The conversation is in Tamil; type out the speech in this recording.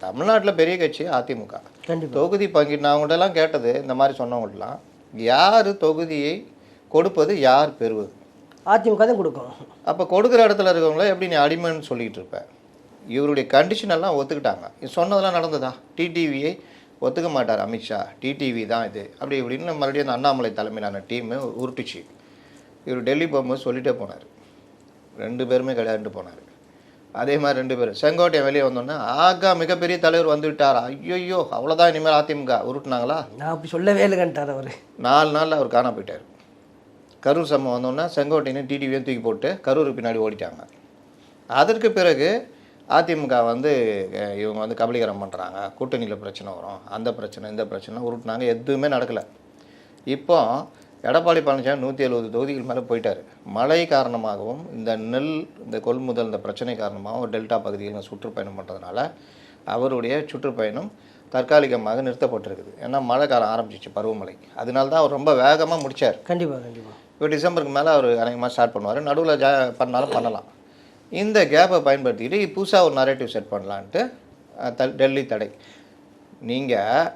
தமிழ்நாட்டில் பெரிய கட்சி அதிமுக. கண்டிப்பாக தொகுதி பங்கிட்டு நான் அவங்கள்ட்டலாம் கேட்டது, இந்த மாதிரி சொன்னவங்கள்ட்டலாம் யார் தொகுதியை கொடுப்பது, யார் பெறுவது? அதிமுக தான் கொடுக்கும். அப்போ கொடுக்குற இடத்துல இருக்கவங்கள எப்படி நீ அடிமைன்னு சொல்லிக்கிட்டு இருப்ப? இவருடைய கண்டிஷன் எல்லாம் ஒத்துக்கிட்டாங்க. இது சொன்னதெல்லாம் நடந்ததா? டிடிவியை ஒத்துக்க மாட்டார் அமித்ஷா, டிடிவி தான் இது அப்படி இப்படின்னு மறுபடியும் அந்த அண்ணாமலை தலைமையிலான டீமு உருட்டுச்சு. இவர் டெல்லி போகும்போது சொல்லிட்டே போனார், 2 பேருமே கிடையாதுட்டு போனார். அதே மாதிரி 2 பேர் செங்கோட்டையன் வெளியே வந்தோன்னே ஆகா மிகப்பெரிய தலைவர் வந்து விட்டார், ஐயோ அவ்வளோதான் இனிமேல் அதிமுக உருட்டுனாங்களா? நான் அப்படி சொல்லவே இல்லைன்ட்டார் அவர். 4 நாளில் அவர் காண போயிட்டார். கரூர் சம்பவம் வந்தோடனே செங்கோட்டையனையும் டிடிவியும் தூக்கி போட்டு கரூருக்கு பின்னாடி ஓடிட்டாங்க. அதற்கு பிறகு அதிமுக வந்து இவங்க வந்து கபலீகரம் பண்ணுறாங்க, கூட்டணியில் பிரச்சனை வரும், அந்த பிரச்சனை இந்த பிரச்சனை உருட்டுனாங்க, எதுவுமே நடக்கலை. இப்போ எடப்பாடி பழனிசாமி 170 தொகுதிகள் மேலே போயிட்டார். மழை காரணமாகவும் இந்த கொள்முதல் இந்த பிரச்சனை காரணமாகவும் டெல்டா பகுதிகளில் சுற்றுப்பயணம் பண்ணுறதுனால அவருடைய சுற்றுப்பயணம் தற்காலிகமாக நிறுத்தப்பட்டிருக்குது. ஏன்னா மழை காலம் ஆரம்பிச்சிச்சு, பருவமழை. அதனால தான் அவர் ரொம்ப வேகமாக முடித்தார். கண்டிப்பாக இப்போ டிசம்பருக்கு மேலே அவர் அநேகமாக ஸ்டார்ட் பண்ணுவார். நடுவில் பண்ணாலும் பண்ணலாம். இந்த கேப்பை பயன்படுத்திக்கிட்டு புதுசாக ஒரு நரேட்டிவ் செட் பண்ணலான்ட்டு டெல்லி தடை. நீங்கள்